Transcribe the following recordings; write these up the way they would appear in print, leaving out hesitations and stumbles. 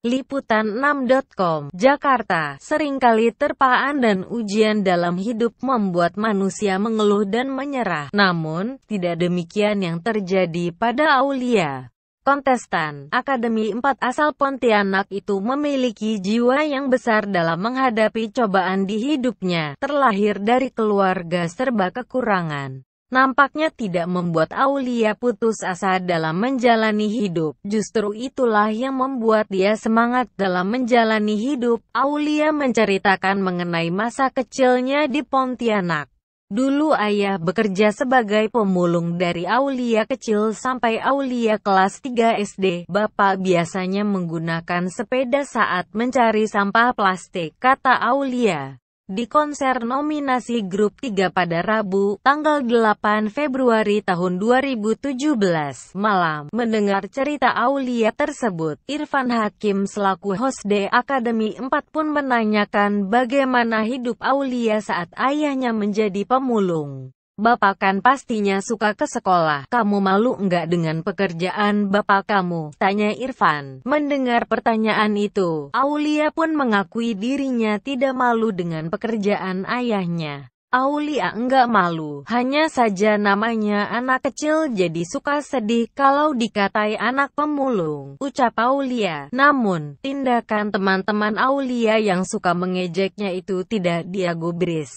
Liputan6.com, Jakarta. Seringkali terpaan dan ujian dalam hidup membuat manusia mengeluh dan menyerah. Namun, tidak demikian yang terjadi pada Aulia. Kontestan Akademi 4 asal Pontianak itu memiliki jiwa yang besar dalam menghadapi cobaan di hidupnya. Terlahir dari keluarga serba kekurangan, nampaknya tidak membuat Aulia putus asa dalam menjalani hidup. Justru itulah yang membuat dia semangat dalam menjalani hidup. Aulia menceritakan mengenai masa kecilnya di Pontianak. Dulu ayah bekerja sebagai pemulung. Dari Aulia kecil sampai Aulia kelas 3 SD, bapak biasanya menggunakan sepeda saat mencari sampah plastik, kata Aulia. Di konser nominasi Grup 3 pada Rabu, tanggal 8 Februari tahun 2017 malam, mendengar cerita Aulia tersebut, Irfan Hakim selaku host The Academy 4 pun menanyakan bagaimana hidup Aulia saat ayahnya menjadi pemulung. "Bapak kan pastinya suka ke sekolah. Kamu malu enggak dengan pekerjaan bapak kamu?" tanya Irfan. Mendengar pertanyaan itu, Aulia pun mengakui dirinya tidak malu dengan pekerjaan ayahnya. Aulia enggak malu, hanya saja namanya anak kecil jadi suka sedih kalau dikatai anak pemulung, ucap Aulia. Namun, tindakan teman-teman Aulia yang suka mengejeknya itu tidak dia gubris.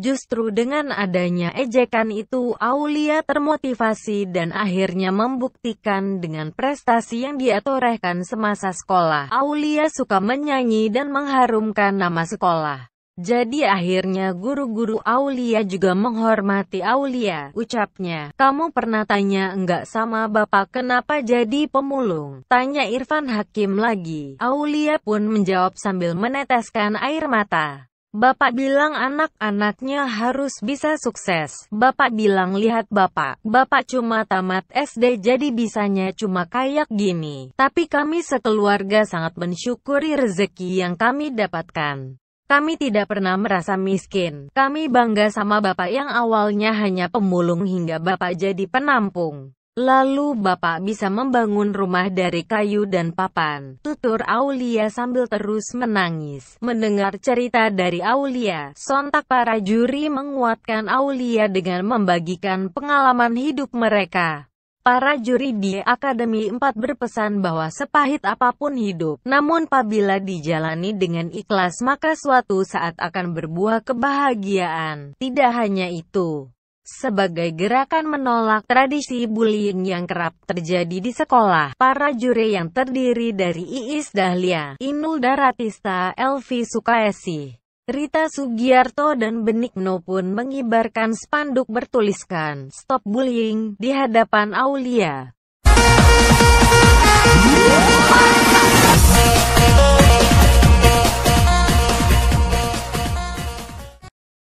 Justru dengan adanya ejekan itu, Aulia termotivasi dan akhirnya membuktikan dengan prestasi yang dia torehkan semasa sekolah. Aulia suka menyanyi dan mengharumkan nama sekolah. Jadi akhirnya guru-guru Aulia juga menghormati Aulia, ucapnya. "Kamu pernah tanya enggak sama bapak kenapa jadi pemulung?" tanya Irfan Hakim lagi. Aulia pun menjawab sambil meneteskan air mata. "Bapak bilang anak-anaknya harus bisa sukses. Bapak bilang lihat bapak cuma tamat SD jadi bisanya cuma kayak gini. Tapi kami sekeluarga sangat mensyukuri rezeki yang kami dapatkan. Kami tidak pernah merasa miskin. Kami bangga sama bapak yang awalnya hanya pemulung hingga bapak jadi penampung. Lalu bapak bisa membangun rumah dari kayu dan papan," tutur Aulia sambil terus menangis. Mendengar cerita dari Aulia, sontak para juri menguatkan Aulia dengan membagikan pengalaman hidup mereka. Para juri di Akademi 4 berpesan bahwa sepahit apapun hidup, namun apabila dijalani dengan ikhlas maka suatu saat akan berbuah kebahagiaan. Tidak hanya itu, sebagai gerakan menolak tradisi bullying yang kerap terjadi di sekolah, para juri yang terdiri dari Iis Dahlia, Inul Daratista, Elvi Sukaesih, Rita Sugiarto dan Benigno pun mengibarkan spanduk bertuliskan "Stop Bullying" di hadapan Aulia.